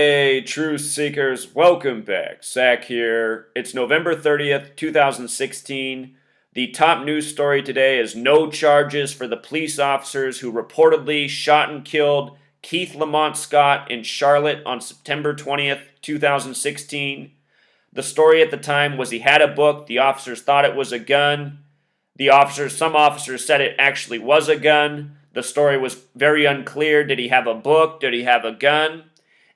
Hey, truth seekers, welcome back. Zach here. It's November 30th, 2016. The top news story today is no charges for the police officers who reportedly shot and killed Keith Lamont Scott in Charlotte on September 20th, 2016. The story at the time was he had a book. The officers thought it was a gun. Some officers said it actually was a gun. The story was very unclear. Did he have a book? Did he have a gun?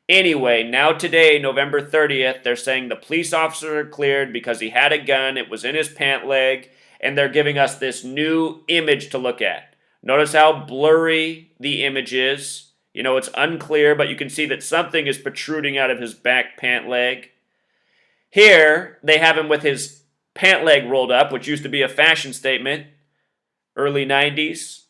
Anyway, now today, November 30th, they're saying the police officer are cleared because he had a gun, it was in his pant leg, and they're giving us this new image to look at. Notice how blurry the image is. You know, it's unclear, but you can see that something is protruding out of his back pant leg. Here, they have him with his pant leg rolled up, which used to be a fashion statement, early 90s.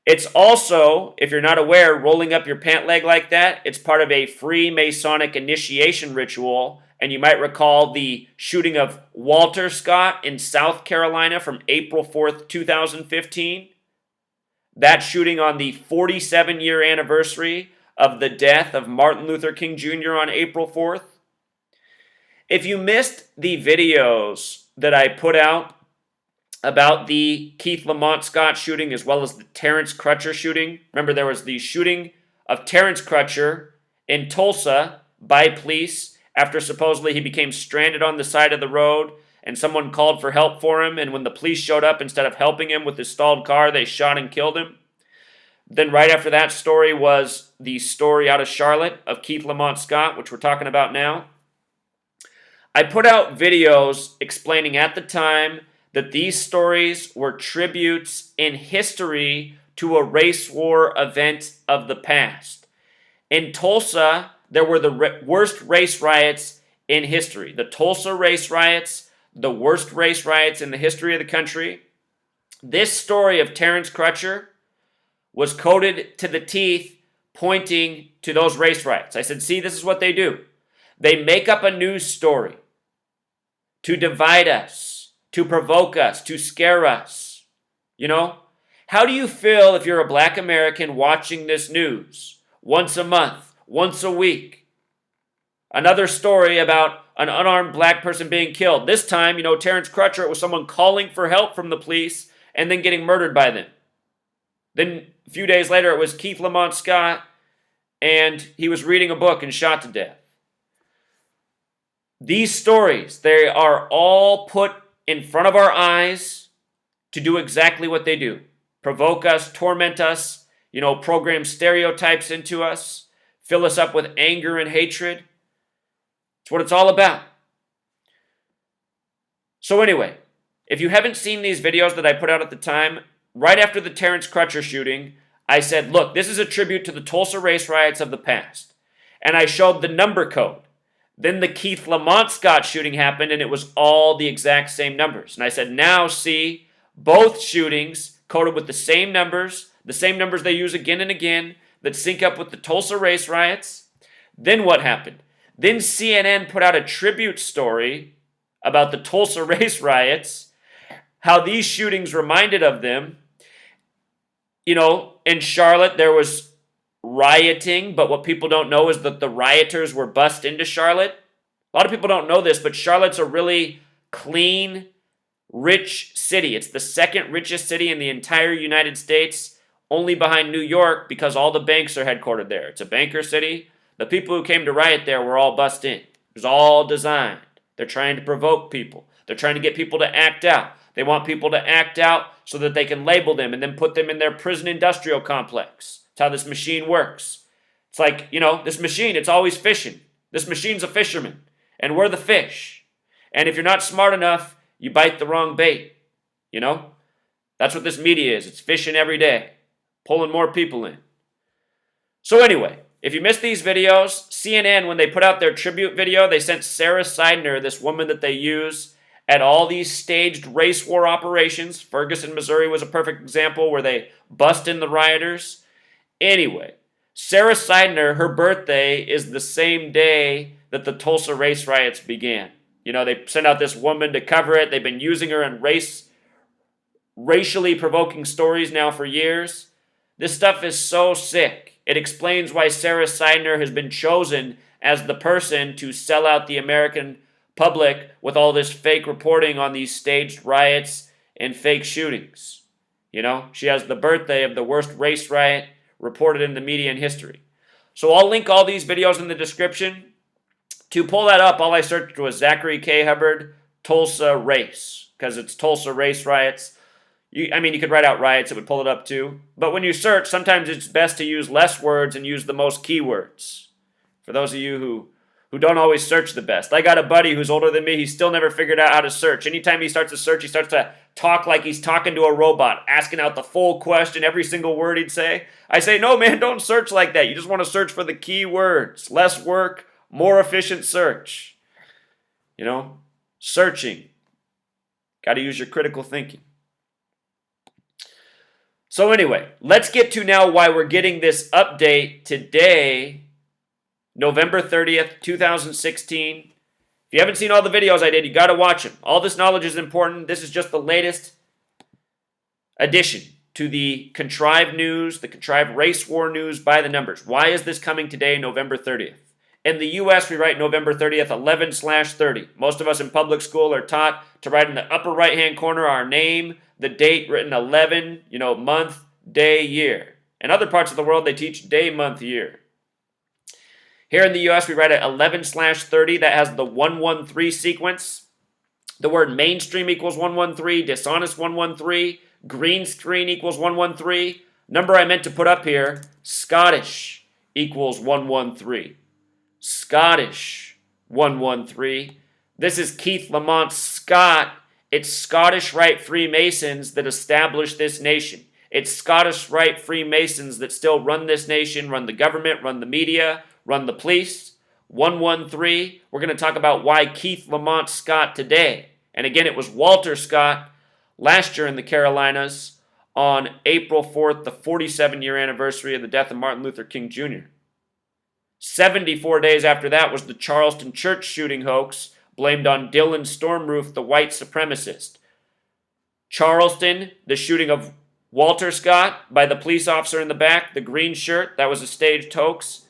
It's also, if you're not aware, rolling up your pant leg like that, it's part of a Freemasonic initiation ritual. And you might recall the shooting of Walter Scott in South Carolina from April 4th, 2015. That shooting on the 47-year anniversary of the death of Martin Luther King Jr. on April 4th. If you missed the videos that I put out about the Keith Lamont Scott shooting as well as the Terrence Crutcher shooting. Remember, there was the shooting of Terrence Crutcher in Tulsa by police after supposedly he became stranded on the side of the road and someone called for help for him, and when the police showed up, instead of helping him with his stalled car, they shot and killed him. Then right after that story was the story out of Charlotte of Keith Lamont Scott, which we're talking about now. I put out videos explaining at the time that these stories were tributes in history to a race war event of the past. In Tulsa, there were the worst race riots in history. The Tulsa race riots, the worst race riots in the history of the country. This story of Terrence Crutcher was coded to the teeth, pointing to those race riots. I said, see, this is what they do. They make up a news story to divide us, to provoke us, to scare us. You know? How do you feel if you're a black American watching this news once a month, once a week? Another story about an unarmed black person being killed. This time, Terrence Crutcher, it was someone calling for help from the police and then getting murdered by them. Then a few days later, it was Keith Lamont Scott, and he was reading a book and shot to death. These stories, they are all put in front of our eyes to do exactly what they do. Provoke us, torment us, program stereotypes into us, fill us up with anger and hatred. It's what it's all about. So anyway, if you haven't seen these videos that I put out at the time, right after the Terrence Crutcher shooting, I said, look, this is a tribute to the Tulsa race riots of the past. And I showed the number code. Then the Keith Lamont Scott shooting happened, and it was all the exact same numbers. And I said, now see, both shootings coded with the same numbers they use again and again, that sync up with the Tulsa race riots. Then what happened? Then CNN put out a tribute story about the Tulsa race riots, how these shootings reminded of them. In Charlotte, there was rioting, but what people don't know is that the rioters were bussed into Charlotte. A lot of people don't know this, but Charlotte's a really clean, rich city. It's the second richest city in the entire United States, only behind New York, because all the banks are headquartered there. It's a banker city. The people who came to riot there were all bussed in. It was all designed. They're trying to provoke people. They're trying to get people to act out. They want people to act out so that they can label them and then put them in their prison industrial complex. That's how this machine works. It's like, this machine, it's always fishing. This machine's a fisherman, and we're the fish. And if you're not smart enough, you bite the wrong bait. That's what this media is. It's fishing every day, pulling more people in. So anyway, if you missed these videos, CNN, when they put out their tribute video, they sent Sarah Seidner, this woman that they use at all these staged race war operations. Ferguson, Missouri was a perfect example where they bust in the rioters. Anyway, Sarah Seidner, her birthday is the same day that the Tulsa race riots began. They sent out this woman to cover it. They've been using her in racially provoking stories now for years. This stuff is so sick. It explains why Sarah Seidner has been chosen as the person to sell out the American public with all this fake reporting on these staged riots and fake shootings. You know, she has the birthday of the worst race riot reported in the media in history. So I'll link all these videos in the description. To pull that up, all I searched was Zachary K. Hubbard, Tulsa race, because it's Tulsa race riots. You could write out riots, it would pull it up too. But when you search, sometimes it's best to use less words and use the most keywords. For those of you who don't always search the best. I got a buddy who's older than me, he's still never figured out how to search. Anytime he starts to search, he starts to talk like he's talking to a robot, asking out the full question, every single word he'd say. I say, no man, don't search like that. You just want to search for the key words. Less work, more efficient search. You know, searching. Got to use your critical thinking. So anyway, let's get to now why we're getting this update today, November 30th, 2016. If you haven't seen all the videos I did, you got to watch them. All this knowledge is important. This is just the latest addition to the contrived news, the contrived race war news by the numbers. Why is this coming today, November 30th? In the U.S., we write November 30th, 11/30. Most of us in public school are taught to write in the upper right-hand corner our name, the date written 11, month, day, year. In other parts of the world, they teach day, month, year. Here in the U.S., we write it 11/30. That has the 113 sequence. The word mainstream equals 113, dishonest 113, green screen equals 113. Number I meant to put up here, Scottish equals 113. Scottish 113. This is Keith Lamont Scott. It's Scottish Rite Freemasons that established this nation. It's Scottish Rite Freemasons that still run this nation, run the government, run the media, run the police. 113. We're going to talk about why Keith Lamont Scott today. And again, it was Walter Scott last year in the Carolinas on April 4th, the 47-year anniversary of the death of Martin Luther King Jr. 74 days after that was the Charleston church shooting hoax blamed on Dylan Stormroof, the white supremacist. Charleston, the shooting of Walter Scott by the police officer in the back, the green shirt, that was a staged hoax.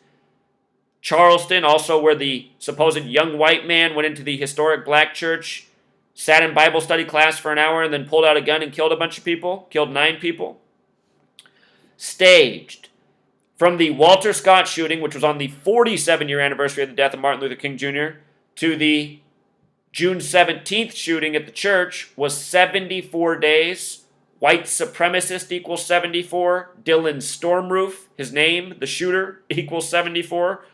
Charleston, also where the supposed young white man went into the historic black church, sat in Bible study class for an hour, and then pulled out a gun and killed a bunch of people, killed 9 people. Staged. From the Walter Scott shooting, which was on the 47-year anniversary of the death of Martin Luther King Jr., to the June 17th shooting at the church was 74 days. White supremacist equals 74. Dylan Stormroof, his name, the shooter, equals 74.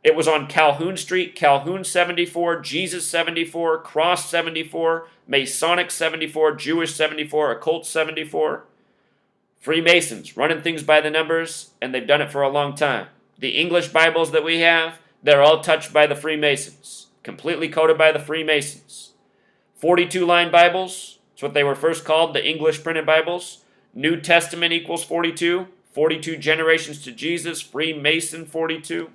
It was on Calhoun Street, Calhoun 74, Jesus 74, Cross 74, Masonic 74, Jewish 74, Occult 74. Freemasons, running things by the numbers, and they've done it for a long time. The English Bibles that we have, they're all touched by the Freemasons, completely coded by the Freemasons. 42-line Bibles, that's what they were first called, the English printed Bibles. New Testament equals 42, 42 generations to Jesus, Freemason 42.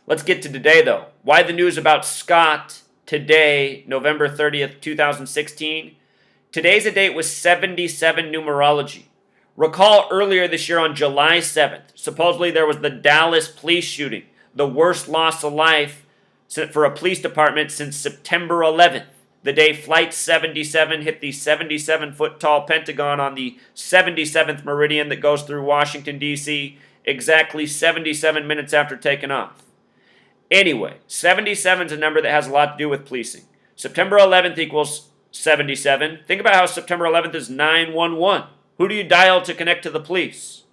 Let's get to today, though. Why the news about Scott today, November 30th, 2016? Today's a date with 77 numerology. Recall earlier this year on July 7th, supposedly there was the Dallas police shooting, the worst loss of life for a police department since September 11th, the day Flight 77 hit the 77-foot-tall Pentagon on the 77th meridian that goes through Washington, D.C., exactly 77 minutes after taking off. Anyway, 77 is a number that has a lot to do with policing. September 11th equals 77. Think about how September 11th is 911. Who do you dial to connect to the police?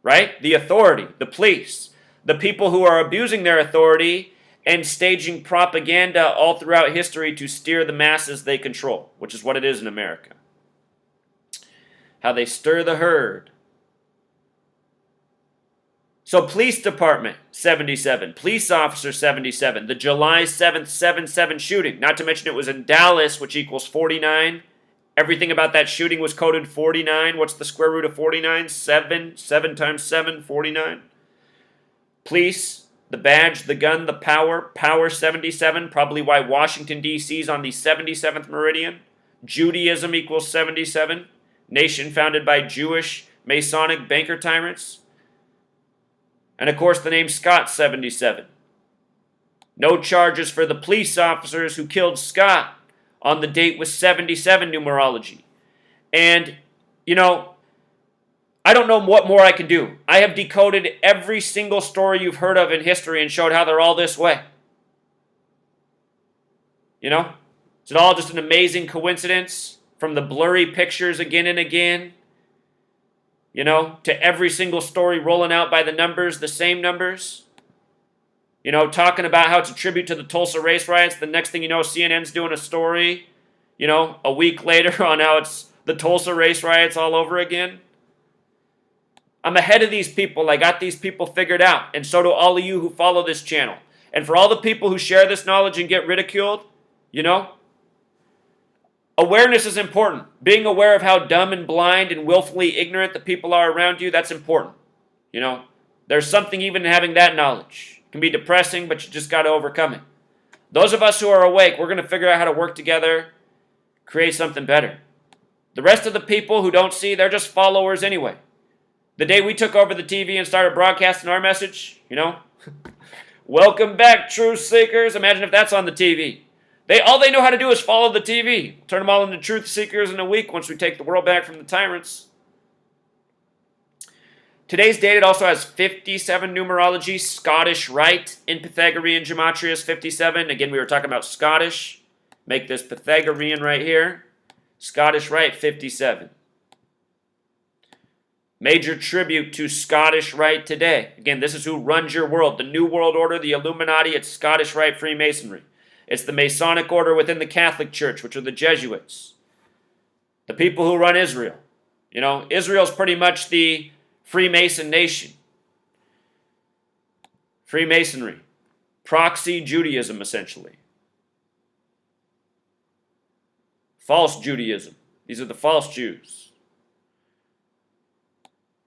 Right? The authority, the police. The people who are abusing their authority and staging propaganda all throughout history to steer the masses they control, which is what it is in America. How they stir the herd. So police department, 77. Police officer, 77. The July 7th, 7/7 shooting. Not to mention it was in Dallas, which equals 49. Everything about that shooting was coded 49. What's the square root of 49? 7. 7 times 7, 49. Police, the badge, the gun, the power. Power, 77. Probably why Washington, D.C. is on the 77th meridian. Judaism equals 77. Nation founded by Jewish Masonic banker tyrants. And of course, the name Scott, 77. No charges for the police officers who killed Scott on the date with 77 numerology. And, I don't know what more I can do. I have decoded every single story you've heard of in history and showed how they're all this way. Is it all just an amazing coincidence from the blurry pictures again and again? To every single story rolling out by the numbers, the same numbers? Talking about how it's a tribute to the Tulsa race riots. The next thing you know, CNN's doing a story, a week later on how it's the Tulsa race riots all over again. I'm ahead of these people. I got these people figured out. And so do all of you who follow this channel. And for all the people who share this knowledge and get ridiculed, awareness is important. Being aware of how dumb and blind and willfully ignorant the people are around you, that's important. There's something even in having that knowledge. It can be depressing, but you just got to overcome it. Those of us who are awake, we're going to figure out how to work together, create something better. The rest of the people who don't see, they're just followers anyway. The day we took over the TV and started broadcasting our message, welcome back, truth seekers. Imagine if that's on the TV. All they know how to do is follow the TV. Turn them all into truth seekers in a week once we take the world back from the tyrants. Today's date, it also has 57 numerology. Scottish Rite in Pythagorean gematria is 57. Again, we were talking about Scottish. Make this Pythagorean right here. Scottish Rite, 57. Major tribute to Scottish Rite today. Again, this is who runs your world. The New World Order, the Illuminati, it's Scottish Rite Freemasonry. It's the Masonic order within the Catholic Church, which are the Jesuits. The people who run Israel. Israel's pretty much the Freemason nation. Freemasonry. Proxy Judaism, essentially. False Judaism. These are the false Jews.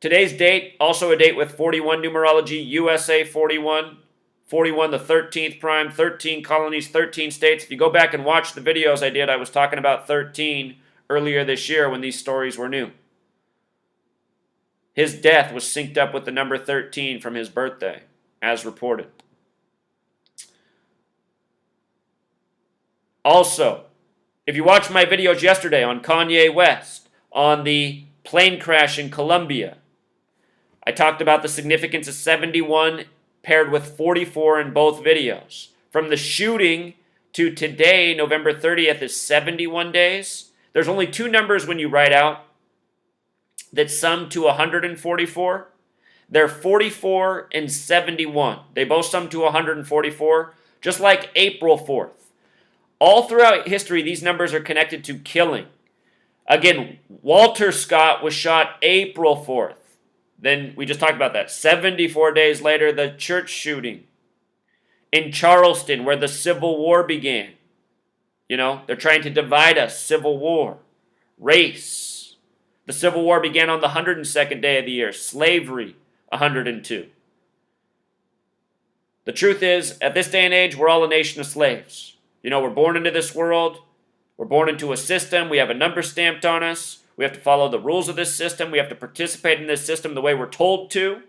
Today's date, also a date with 41 numerology, USA 41. 41, the 13th prime, 13 colonies, 13 states. If you go back and watch the videos I did, I was talking about 13 earlier this year when these stories were new. His death was synced up with the number 13 from his birthday, as reported. Also, if you watched my videos yesterday on Kanye West, on the plane crash in Colombia, I talked about the significance of 71 paired with 44 in both videos. From the shooting to today, November 30th, is 71 days. There's only two numbers when you write out that sum to 144. They're 44 and 71. They both sum to 144, just like April 4th. All throughout history, these numbers are connected to killing. Again, Walter Scott was shot April 4th. Then we just talked about that. 74 days later, the church shooting in Charleston, where the Civil War began. They're trying to divide us. Civil War. Race. The Civil War began on the 102nd day of the year. Slavery, 102. The truth is, at this day and age, we're all a nation of slaves. We're born into this world. We're born into a system. We have a number stamped on us. We have to follow the rules of this system. We have to participate in this system the way we're told to.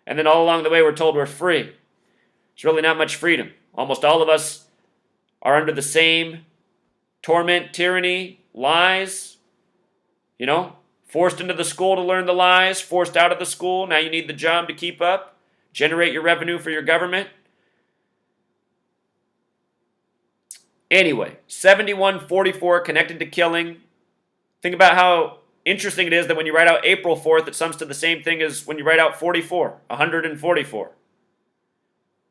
And then all along the way, we're told we're free. There's really not much freedom. Almost all of us are under the same torment, tyranny, lies. Forced into the school to learn the lies, forced out of the school. Now you need the job to keep up, generate your revenue for your government. Anyway, 7144 connected to killing. Think about how interesting it is that when you write out April 4th, it sums to the same thing as when you write out 44, 144.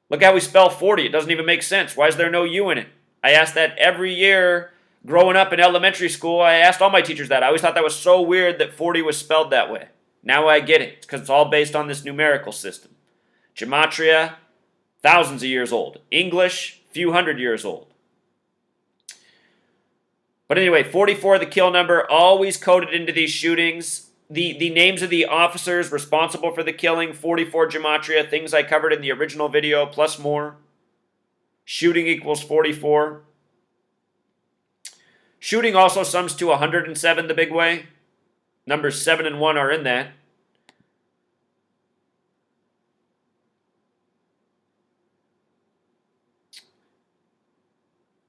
Look how we spell 40. It doesn't even make sense. Why is there no U in it? I ask that every year growing up in elementary school. I asked all my teachers that. I always thought that was so weird that 40 was spelled that way. Now I get it. It's because it's all based on this numerical system. Gematria, thousands of years old. English, few hundred years old. But anyway, 44, the kill number, always coded into these shootings. The names of the officers responsible for the killing, 44 gematria, things I covered in the original video, plus more. Shooting equals 44. Shooting also sums to 107 the big way. Numbers 7 and 1 are in that.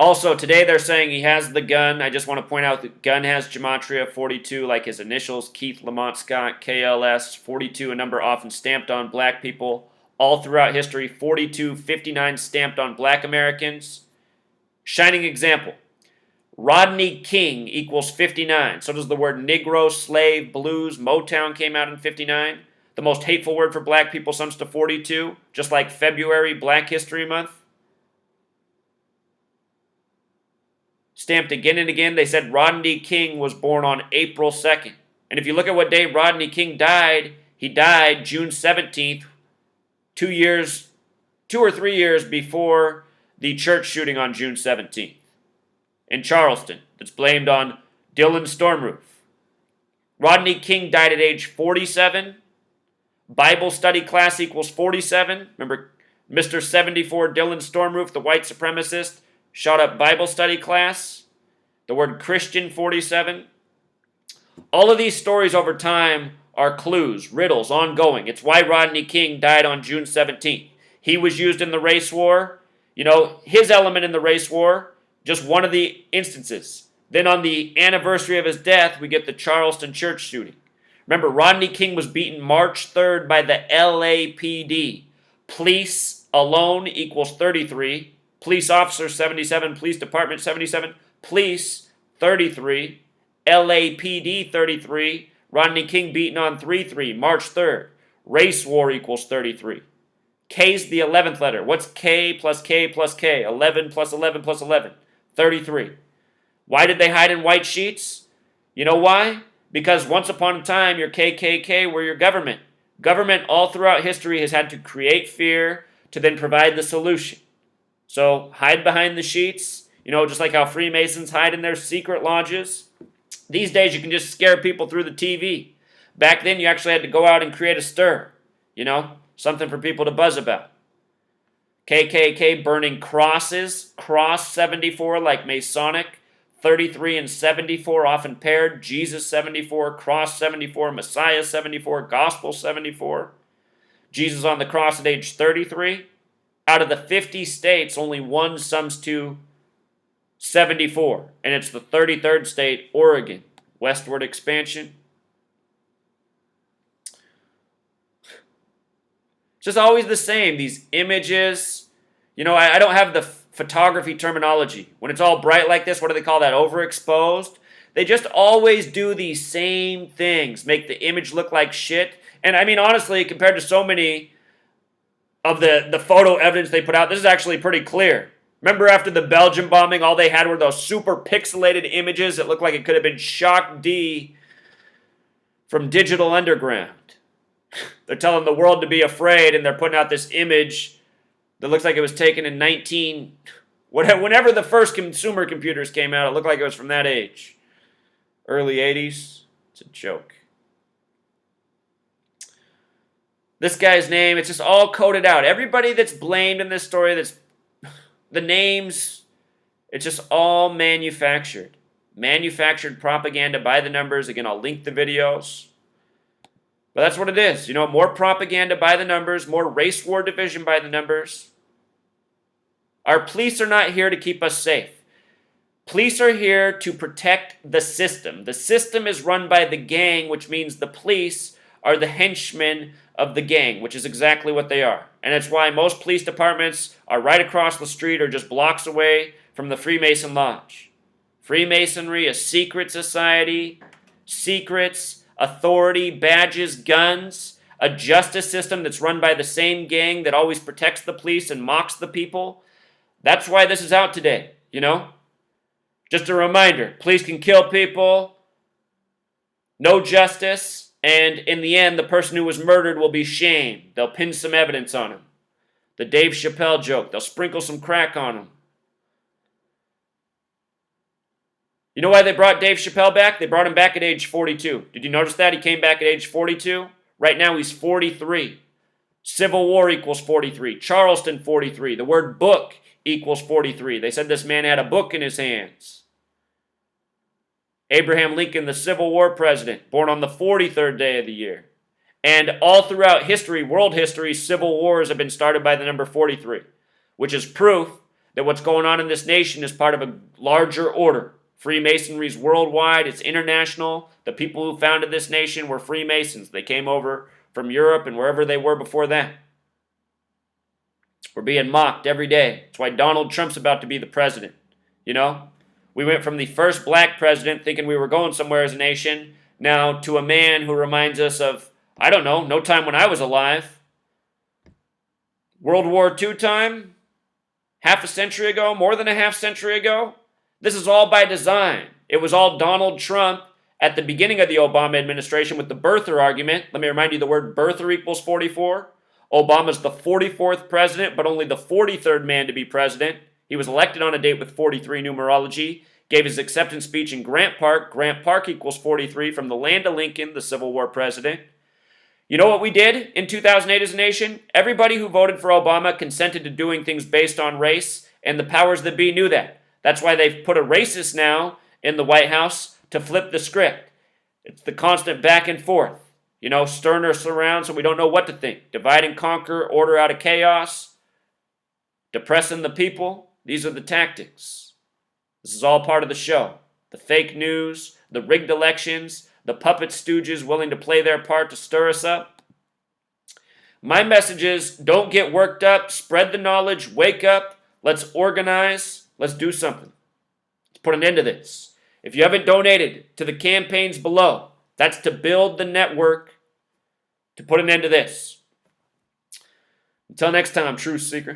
Also, today they're saying he has the gun. I just want to point out the gun has gematria 42, like his initials, Keith Lamont Scott, KLS, 42, a number often stamped on black people. All throughout history, 42, 59 stamped on black Americans. Shining example. Rodney King equals 59. So does the word Negro, slave, blues, Motown came out in 59. The most hateful word for black people sums to 42, just like February, Black History Month. Stamped again and again, they said Rodney King was born on April 2nd. And if you look at what day Rodney King died, he died June 17th, 2 or 3 years before the church shooting on June 17th in Charleston that's blamed on Dylan Stormroof. Rodney King died at age 47. Bible study class equals 47. Remember, Mr. 74 Dylan Stormroof, the white supremacist, shot up Bible study class. The word Christian, 47. All of these stories over time are clues, riddles, ongoing. It's why Rodney King died on June 17th. He was used in the race war. You know, his element in the race war, just one of the instances. Then on the anniversary of his death, we get the Charleston church shooting. Remember, Rodney King was beaten March 3rd by the LAPD. Police alone equals 33. Police officers, 77. Police department, 77. Police, 33. LAPD, 33. Rodney King beaten on 3-3, March 3rd. Race war equals 33. K's the 11th letter. What's K plus K plus K? 11 plus 11 plus 11. 33. Why did they hide in white sheets? You know why? Because once upon a time, your KKK were your government. Government all throughout history has had to create fear to then provide the solution. So hide behind the sheets, you know, just like how Freemasons hide in their secret lodges. These days you can just scare people through the TV. Back then you actually had to go out and create a stir, you know, something for people to buzz about. KKK burning crosses, cross 74 like Masonic, 33 and 74 often paired, Jesus 74, cross 74, Messiah 74, gospel 74. Jesus on the cross at age 33. Out of the 50 states, only one sums to 74, and it's the 33rd state, Oregon. Westward expansion. It's just always the same, these images. You know, I don't have the photography terminology. When it's all bright like this, what do they call that? Overexposed? They just always do these same things, make the image look like shit. And I mean, honestly, compared to so many of the photo evidence they put out, this is actually pretty clear. Remember after the Belgium bombing, all they had were those super pixelated images that looked like it could have been Shock D from Digital Underground. They're telling the world to be afraid, and they're putting out this image that looks like it was taken in whenever the first consumer computers came out. It looked like it was from that age. Early 80s. It's a joke. This guy's name, it's just all coded out. Everybody that's blamed in this story, that's the names, it's just all manufactured. Manufactured propaganda by the numbers. Again, I'll link the videos. But that's what it is. You know, more propaganda by the numbers, more race war division by the numbers. Our police are not here to keep us safe. Police are here to protect the system. The system is run by the gang, which means the police are the henchmen of the gang, which is exactly what they are. And it's why most police departments are right across the street or just blocks away from the Freemason Lodge. Freemasonry, a secret society, secrets, authority, badges, guns, a justice system that's run by the same gang that always protects the police and mocks the people. That's why this is out today, you know? Just a reminder, police can kill people, no justice, and in the end, the person who was murdered will be shamed. They'll pin some evidence on him. The Dave Chappelle joke, they'll sprinkle some crack on him. You know why they brought Dave Chappelle back? They brought him back at age 42. Did you notice that? He came back at age 42. Right now, he's 43. Civil War equals 43. Charleston, 43. The word book equals 43. They said this man had a book in his hands. Abraham Lincoln, the Civil War president, born on the 43rd day of the year. And all throughout history, world history, civil wars have been started by the number 43, which is proof that what's going on in this nation is part of a larger order. Freemasonry's worldwide, it's international. The people who founded this nation were Freemasons. They came over from Europe and wherever they were before that. We're being mocked every day. That's why Donald Trump's about to be the president. You know? We went from the first black president thinking we were going somewhere as a nation, now to a man who reminds us of, I don't know, no time when I was alive. World War II time? Half a century ago? More than a half century ago? This is all by design. It was all Donald Trump at the beginning of the Obama administration with the birther argument. Let me remind you, the word birther equals 44. Obama's the 44th president, but only the 43rd man to be president. He was elected on a date with 43 numerology, gave his acceptance speech in Grant Park. Grant Park equals 43 from the land of Lincoln, the Civil War president. You know what we did in 2008 as a nation? Everybody who voted for Obama consented to doing things based on race, and the powers that be knew that. That's why they've put a racist now in the White House to flip the script. It's the constant back and forth. You know, stirring us around so we don't know what to think. Divide and conquer, order out of chaos, depressing the people. These are the tactics. This is all part of the show. The fake news, the rigged elections, the puppet stooges willing to play their part to stir us up. My message is, don't get worked up, spread the knowledge, wake up, let's organize, let's do something. Let's put an end to this. If you haven't donated to the campaigns below, that's to build the network to put an end to this. Until next time, Truth Seeker.